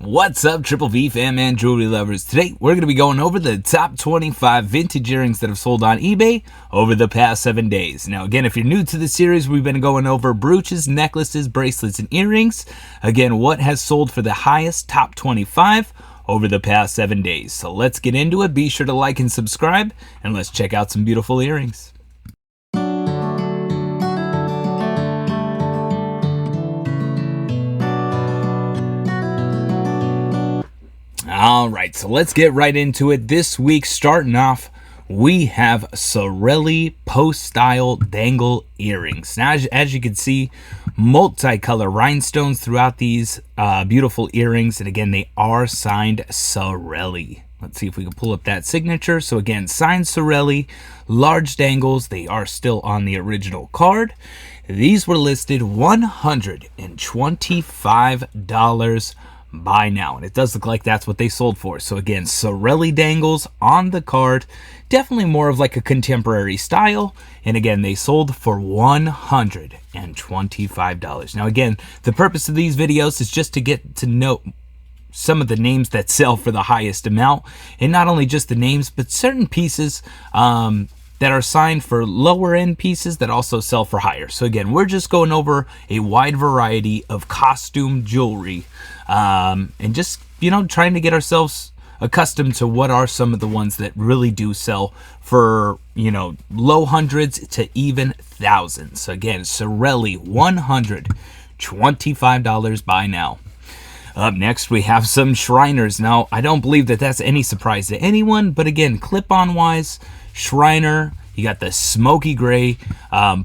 What's up, Triple V fam and jewelry lovers? Today, we're going to be going over the top 25 vintage earrings that have sold on eBay over the past 7 days. Now, again, if you're new to the series, we've been going over brooches, necklaces, bracelets, and earrings. Again, what has sold for the highest top 25 over the past 7 days. So let's get into it. Be sure to like and subscribe, and let's check out some beautiful earrings. Alright, so let's get right into it. This week, starting off, we have Sorelli post-style dangle earrings. Now, as you can see, multicolor rhinestones throughout these beautiful earrings. And again, they are signed Sorelli. Let's see if we can pull up that signature. So again, signed Sorelli, large dangles. They are still on the original card. These were listed $125 by now, and it does look like that's what they sold for. So again, Sorelli dangles on the card, definitely more of like a contemporary style, and again, they sold for $125. Now again, the purpose of these videos is just to get to know some of the names that sell for the highest amount, and not only just the names, but certain pieces that are signed for lower end pieces that also sell for higher. So again, we're just going over a wide variety of costume jewelry, and just, trying to get ourselves accustomed to what are some of the ones that really do sell for, low hundreds to even thousands. So again, Sorelli, $125 by now. Up next, we have some Schriners. Now, I don't believe that that's any surprise to anyone, but again, clip-on wise, Schreiner, you got the smoky gray,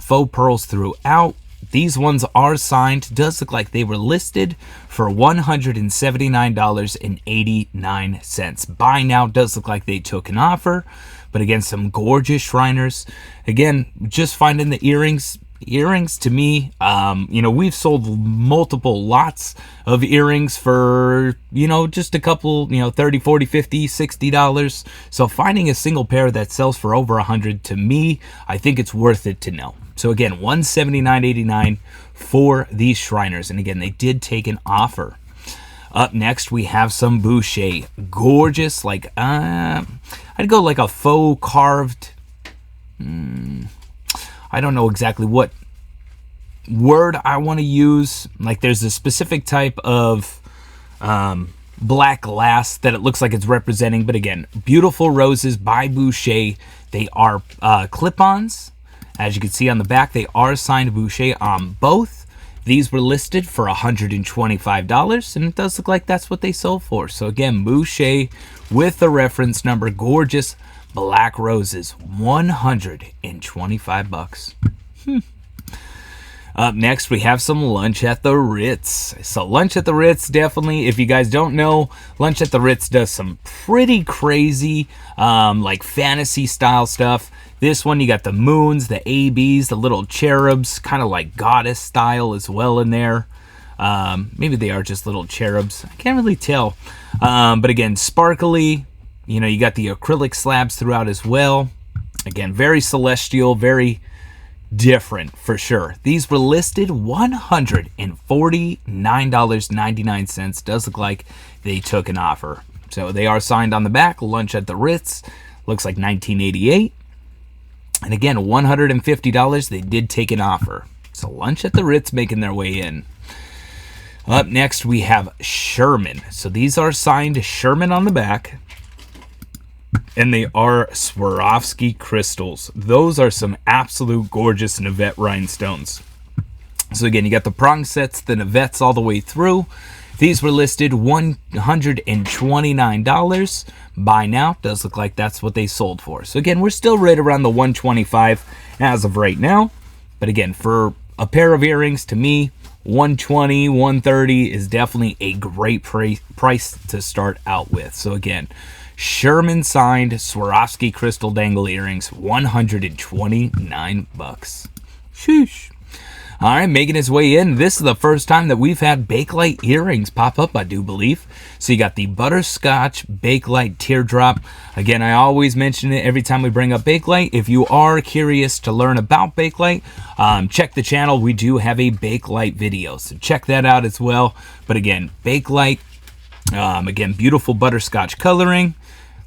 faux pearls throughout. These ones are signed. Does look like they were listed for $179.89. By now, does look like they took an offer. But again, some gorgeous Shriners. Again, just finding the earrings to me, we've sold multiple lots of earrings for, just a couple, $30, $40, $50, $60. So finding a single pair that sells for over $100, to me, I think it's worth it to know. So again, $179.89 for these Shriners. And again, they did take an offer. Up next, we have some Boucher. Gorgeous, like, I'd go like a faux carved, I don't know exactly what word I want to use. Like, there's a specific type of black glass that it looks like it's representing. But again, beautiful roses by Boucher. They are clip-ons. As you can see on the back, they are signed Boucher on both. These were listed for $125, and it does look like that's what they sold for. So again, Boucher with the reference number, gorgeous black roses, $125. Up next, we have some Lunch at the Ritz. So Lunch at the Ritz, definitely, if you guys don't know, Lunch at the Ritz does some pretty crazy, like fantasy style stuff. This one, you got the moons, the ABs, the little cherubs, kind of like goddess style as well in there. Maybe they are just little cherubs. I can't really tell. But again, sparkly. You got the acrylic slabs throughout as well. Again, very celestial, very different for sure. These were listed $149.99. Does look like they took an offer. So they are signed on the back. Lunch at the Ritz. Looks like 1988. And again, $150. They did take an offer. So Lunch at the Ritz making their way in. Up next, we have Sherman. So these are signed Sherman on the back. And they are Swarovski crystals. Those are some absolute gorgeous Navette rhinestones. So again, you got the prong sets, the Navettes all the way through. These were listed $129 by now. Does look like that's what they sold for. So again, we're still right around the $125 as of right now. But again, for a pair of earrings, to me, $120, $130 is definitely a great price to start out with. So again, Sherman signed Swarovski crystal dangle earrings, $129. Sheesh. All right, making its way in. This is the first time that we've had Bakelite earrings pop up, I do believe. So you got the butterscotch Bakelite teardrop. Again, I always mention it every time we bring up Bakelite. If you are curious to learn about Bakelite, check the channel. We do have a Bakelite video, so check that out as well. But again, Bakelite, Again, beautiful butterscotch coloring,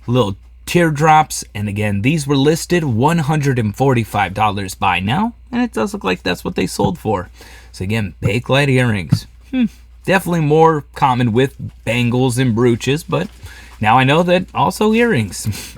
little teardrops, and again, these were listed $145 by now, and it does look like that's what they sold for. So again, Bakelite earrings. Definitely more common with bangles and brooches, but now I know that also earrings.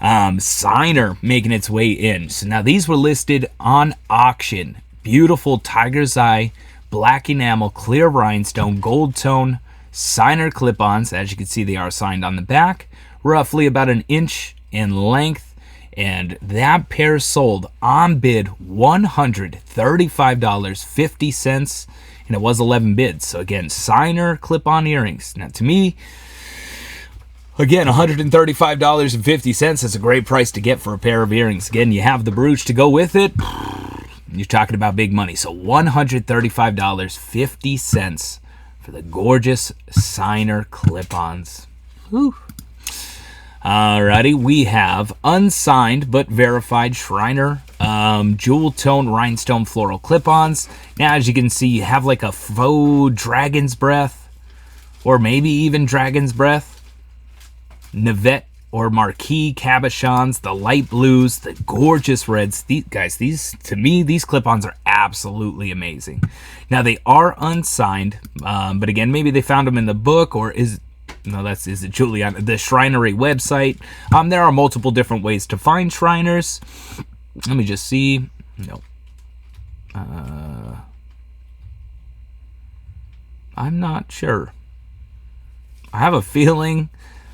Ciner making its way in. So now these were listed on auction. Beautiful tiger's eye, black enamel, clear rhinestone, gold tone, Ciner clip-ons. As you can see, they are signed on the back, roughly about an inch in length, and that pair sold on bid $135.50, and it was 11 bids. So again, Ciner clip-on earrings. Now to me, again, $135.50 is a great price to get for a pair of earrings. Again, you have the brooch to go with it. You're talking about big money. So $135.50 for the gorgeous Ciner clip-ons. Alrighty, we have unsigned but verified Schreiner jewel tone rhinestone floral clip-ons. Now, as you can see, you have like a faux dragon's breath, or maybe even dragon's breath, Navette or marquee cabochons, the light blues, the gorgeous reds. These to me, these clip-ons are absolutely amazing. Now, they are unsigned, but again, maybe they found them in the book, or is it Julie on the Schreinery website? There are multiple different ways to find Shriners. Let me just see. No. I'm not sure. I have a feeling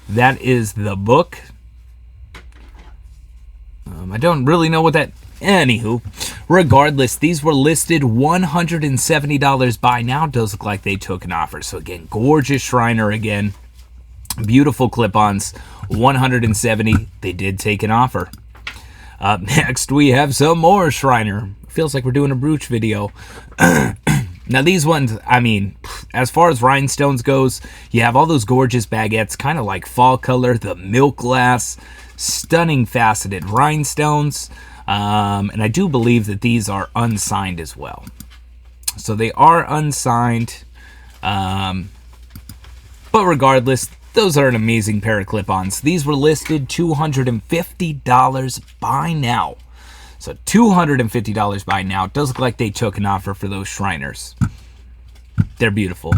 that is the book. I don't really know what that... Anywho, regardless, these were listed $170 by now. Does look like they took an offer. So again, gorgeous Schreiner again. Beautiful clip-ons, $170. They did take an offer. Up next, we have some more Schreiner. Feels like we're doing a brooch video. Now, these ones, I mean, as far as rhinestones goes, you have all those gorgeous baguettes, kind of like fall color, the milk glass, stunning faceted rhinestones. And I do believe that these are unsigned as well. So they are unsigned. But regardless, those are an amazing pair of clip-ons. These were listed $250 by now. So $250 by now. It does look like they took an offer for those Shriners. They're beautiful.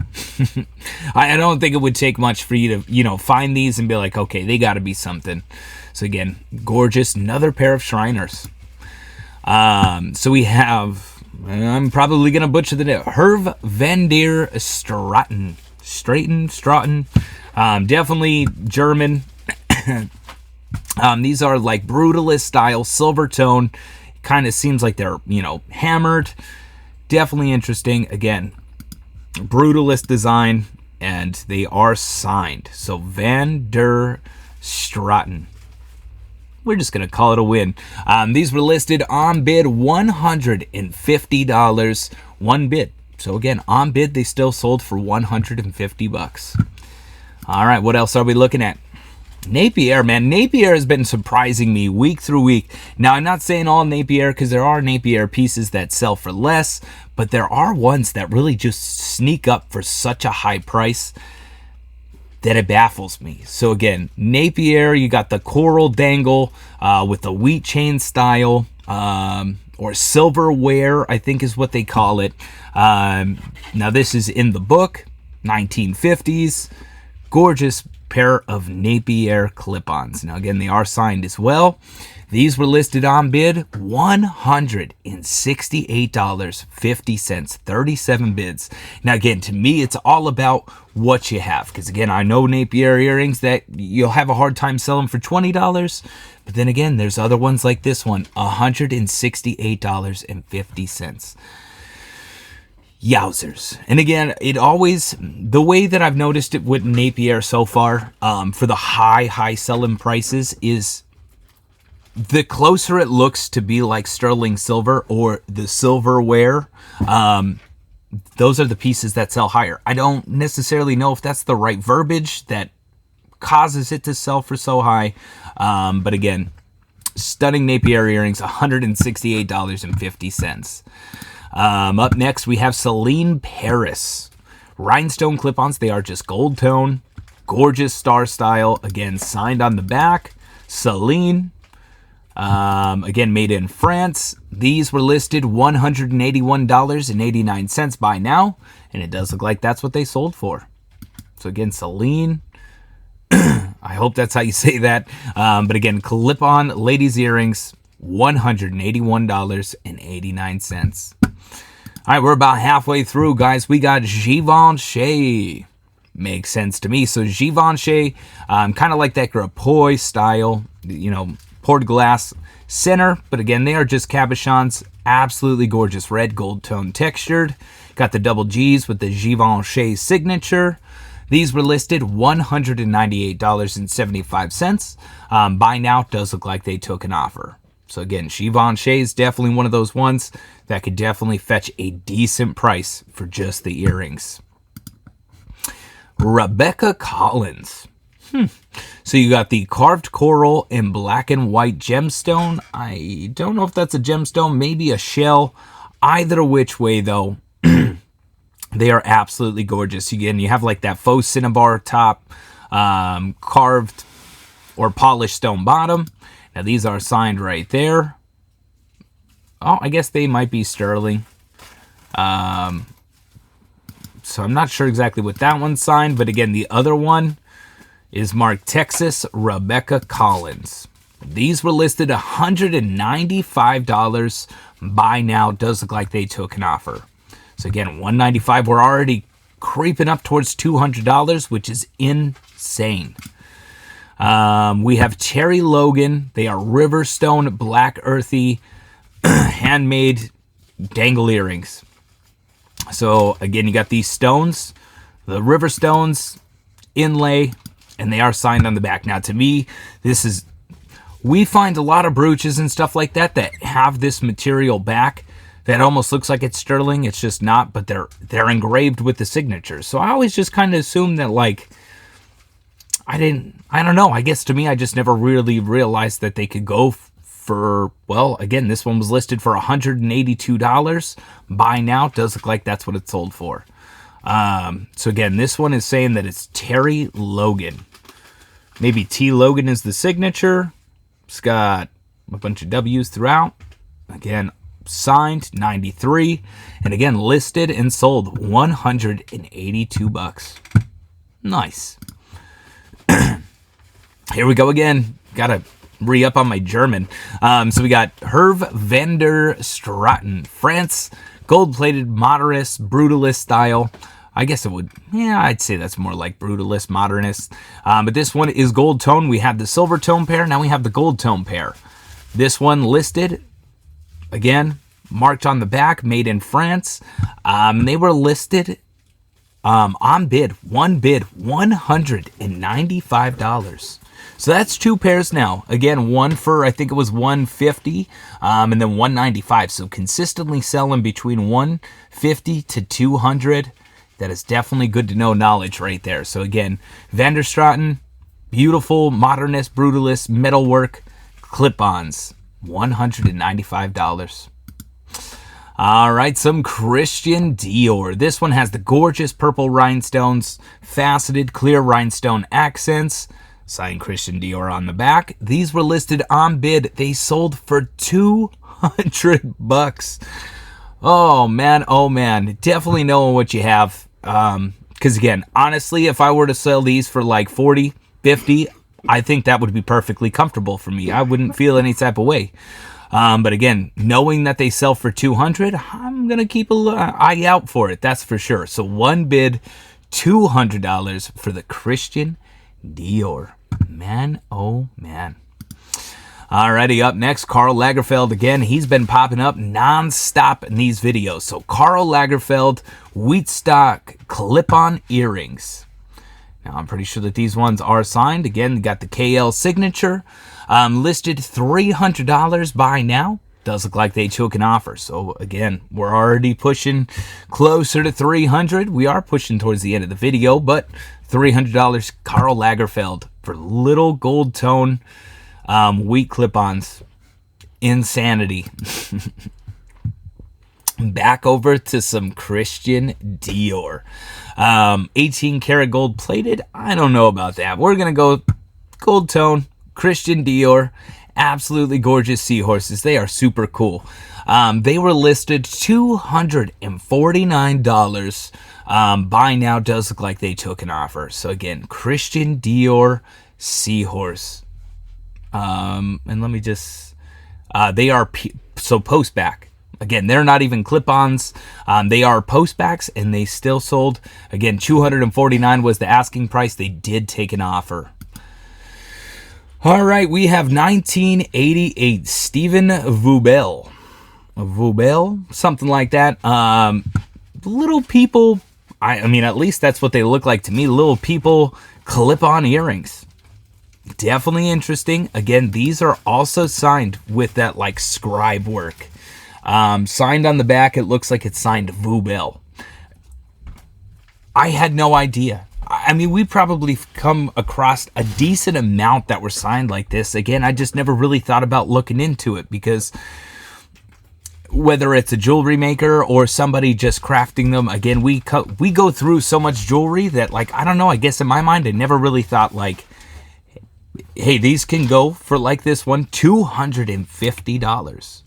I don't think it would take much for you to, find these and be like, okay, they got to be something. So again, gorgeous. Another pair of Shriners. So we have, I'm probably going to butcher the name, Herve van der Straeten. Straeten. Definitely German. These are like Brutalist style, silver tone. Kind of seems like they're, hammered. Definitely interesting. Again, Brutalist design, and they are signed. So Van der Straeten. We're just going to call it a win. These were listed on bid $150. One bid. So again, on bid, they still sold for $150. All right, what else are we looking at? Napier, man. Napier has been surprising me week through week. Now, I'm not saying all Napier, because there are Napier pieces that sell for less, but there are ones that really just sneak up for such a high price that it baffles me. So again, Napier, you got the coral dangle with the wheat chain style, or silverware, I think is what they call it. Now, this is in the book, 1950s. Gorgeous pair of Napier clip-ons. Now, again, they are signed as well. These were listed on bid $168.50, 37 bids. Now, again, to me, it's all about what you have. Because, again, I know Napier earrings that you'll have a hard time selling for $20. But then again, there's other ones like this one, $168.50. Yowzers. And again, the way that I've noticed it with Napier so far, for the high selling prices, is the closer it looks to be like sterling silver or the silverware, those are the pieces that sell higher. I don't necessarily know if that's the right verbiage that causes it to sell for so high. But again, stunning Napier earrings, $168.50. Up next, we have Celine Paris. Rhinestone clip-ons, they are just gold tone. Gorgeous star style. Again, signed on the back. Celine. Again, made in France. These were listed $181.89 by now. And it does look like that's what they sold for. So again, Celine. I hope that's how you say that. But again, clip-on ladies' earrings, $181.89. All right, we're about halfway through, guys. We got Givenchy. Makes sense to me. So Givenchy, kind of like that Grapoy style, poured glass center. But again, they are just cabochons. Absolutely gorgeous red gold tone textured. Got the double G's with the Givenchy signature. These were listed $198.75. Buy now does look like they took an offer. So again, Givenchy is definitely one of those ones that could definitely fetch a decent price for just the earrings. Rebecca Collins. So you got the carved coral and black and white gemstone. I don't know if that's a gemstone, maybe a shell. Either which way, though, they are absolutely gorgeous. Again, you have like that faux cinnabar top, carved or polished stone bottom. Now, these are signed right there. Oh, I guess they might be sterling. So I'm not sure exactly what that one's signed. But again, the other one is marked Texas Rebecca Collins. These were listed $195. Buy now does look like they took an offer. So again, $195. We're already creeping up towards $200, which is insane. We have Terry Logan. They are Riverstone Black Earthy handmade dangle earrings. So again, you got these stones, the river stones, inlay, and they are signed on the back. Now, to me, we find a lot of brooches and stuff like that have this material back that almost looks like it's sterling. It's just not, but they're engraved with the signatures. So I always just kind of assumed that, like, I don't know. I guess to me, I just never really realized that they could go for, well, again, this one was listed for $182. Buy now does look like that's what it sold for. So again, this one is saying that it's Terry Logan. Maybe T Logan is the signature. It's got a bunch of W's throughout. Again, signed 93, and again listed and sold $182. Nice. Here we go again. Gotta re-up on my German. So we got Hervé van der Straeten, France, gold-plated modernist, brutalist style. I guess it would, I'd say that's more like brutalist, modernist. But this one is gold tone. We have the silver tone pair. Now we have the gold tone pair. This one listed, again, marked on the back, made in France. They were listed on bid, $195. So that's two pairs now. Again, one for, I think it was $150, and then $195. So consistently selling between $150 to $200. That is definitely good to know knowledge right there. So again, Van der Straeten, beautiful modernist, brutalist, metalwork, clip-ons, $195. All right, some Christian Dior. This one has the gorgeous purple rhinestones, faceted clear rhinestone accents. Signed Christian Dior on the back. These were listed on bid. They sold for $200. Oh man. Definitely knowing what you have. Because again, honestly, if I were to sell these for like 40, 50, I think that would be perfectly comfortable for me. I wouldn't feel any type of way. But again, knowing that they sell for $200, I'm going to keep an eye out for it. That's for sure. So one bid, $200 for the Christian Dior. Man, oh man. Alrighty, up next, Karl Lagerfeld again. He's been popping up non-stop in these videos. So Karl Lagerfeld wheat stock clip-on earrings. Now, I'm pretty sure that these ones are signed. Again, got the KL signature. Listed $300 by now. Does look like they took an offer. So again, we're already pushing closer to $300. We are pushing towards the end of the video, but $300 Karl Lagerfeld for little gold tone wheat clip-ons. Insanity. Back over to some Christian Dior. 18 karat gold plated. I don't know about that. We're going to go gold tone, Christian Dior. Absolutely gorgeous seahorses. They are super cool. They were listed $249. Buy now does look like they took an offer. So again, Christian Dior seahorse. And let me just, they are, post back. Again, they're not even clip-ons. They are post-backs, and they still sold. Again, $249 was the asking price. They did take an offer. All right, we have 1988 Steven Vubel. Vubel? Something like that. Little people, I mean, at least that's what they look like to me. Little people clip-on earrings. Definitely interesting. Again, these are also signed with that, like, scribe work. Signed on the back, it looks like it's signed Vubel. I had no idea. I mean, we probably come across a decent amount that were signed like this. Again, I just never really thought about looking into it, because whether it's a jewelry maker or somebody just crafting them, again, we go through so much jewelry that, like, I don't know, I guess in my mind, I never really thought, like, hey, these can go for, like this one, $250.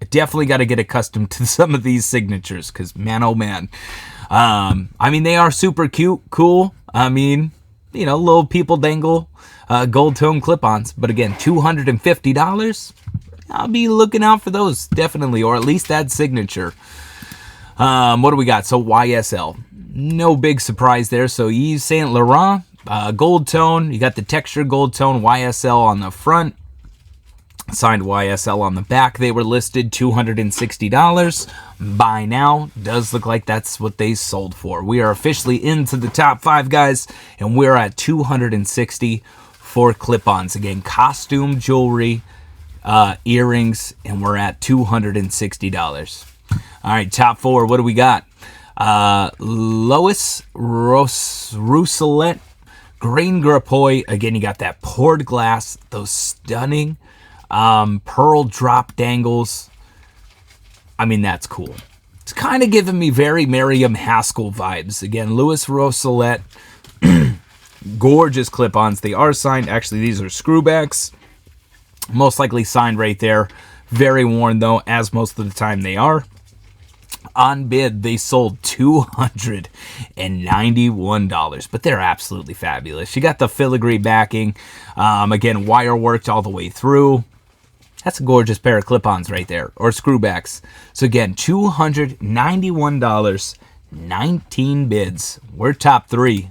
I definitely got to get accustomed to some of these signatures, because man, oh man. I mean, they are super cute, cool. I mean, you know, little people dangle gold tone clip-ons. But again, $250. I'll be looking out for those, definitely, or at least that signature. What do we got? So YSL. No big surprise there. So Yves Saint Laurent, gold tone. You got the texture gold tone, YSL on the front. Signed YSL on the back. They were listed $260. Buy now does look like that's what they sold for. We are officially into the top 5, guys, and we're at $260 for clip-ons. Again, costume, jewelry, earrings, and we're at $260. All right, top 4. What do we got? Lois Rousselet Grain Grapoy. Again, you got that poured glass, those stunning pearl drop dangles. I mean, that's cool. It's kind of giving me very Miriam Haskell vibes. Again, Louis Rousselet. Gorgeous clip-ons. They are signed. Actually, these are screwbacks. Most likely signed right there. Very worn, though, as most of the time they are. On bid, they sold $291, but they're absolutely fabulous. You got the filigree backing. Again, wire worked all the way through. That's a gorgeous pair of clip-ons right there, or screwbacks. So again, $291, 19 bids. We're top 3.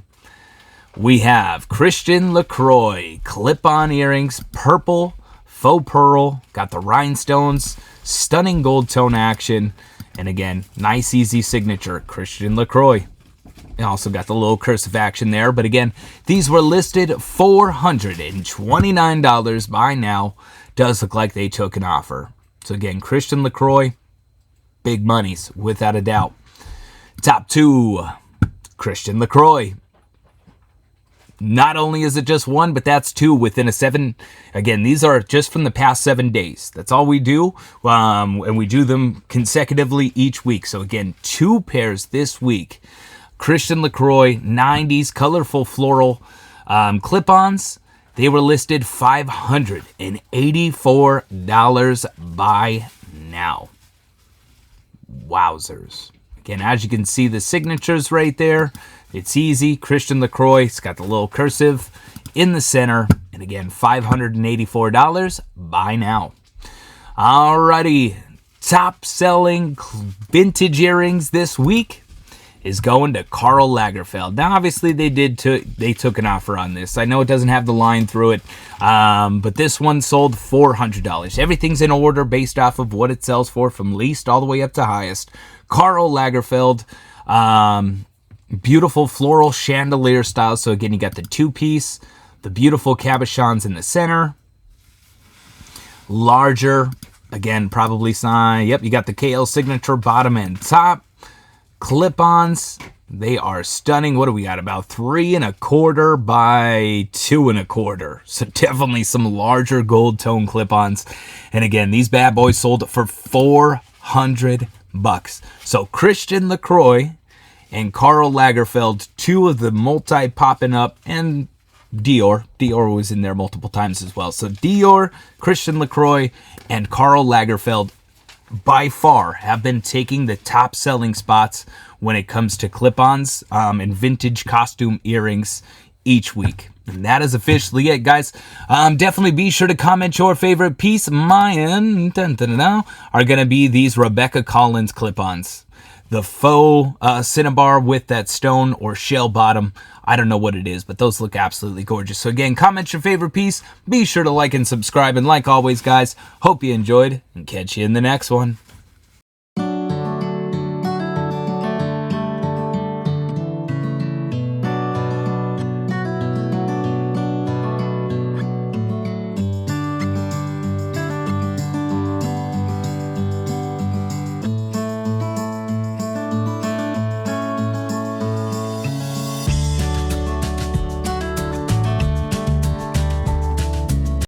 We have Christian LaCroix, clip-on earrings, purple, faux pearl, got the rhinestones, stunning gold tone action, and again, nice easy signature, Christian LaCroix. And also got the little cursive action there, but again, these were listed $429. Buy now does look like they took an offer. So again, Christian LaCroix, big monies, without a doubt. Top 2, Christian LaCroix. Not only is it just one, but that's 2 within a 7. Again, these are just from the past 7 days. That's all we do, and we do them consecutively each week. So again, 2 pairs this week. Christian LaCroix, 90s, colorful floral clip-ons. They were listed $584. Buy now. Wowzers. Again, as you can see, the signatures right there. It's easy. Christian LaCroix. It's got the little cursive in the center. And again, $584. Buy now. Alrighty. Top selling vintage earrings this week is going to Karl Lagerfeld. Now, obviously, they took an offer on this. I know it doesn't have the line through it, but this one sold $400. Everything's in order based off of what it sells for, from least all the way up to highest. Karl Lagerfeld, beautiful floral chandelier style. So again, you got the 2-piece, the beautiful cabochons in the center, larger. Again, probably signed. Yep, you got the KL signature bottom and top. Clip-ons, they are stunning. What do we got? About 3 1/4 by 2 1/4. So definitely some larger gold tone clip-ons. And again, these bad boys sold for $100. So Christian LaCroix and Karl Lagerfeld, two of the multi popping up, and Dior. Dior was in there multiple times as well. So Dior, Christian LaCroix, and Karl Lagerfeld by far have been taking the top selling spots when it comes to clip-ons and vintage costume earrings each week. And that is officially it, guys. Definitely be sure to comment your favorite piece. Mine are going to be these Rebecca Collins clip-ons. The faux cinnabar with that stone or shell bottom. I don't know what it is, but those look absolutely gorgeous. So again, comment your favorite piece. Be sure to like and subscribe. And like always, guys, hope you enjoyed and catch you in the next one.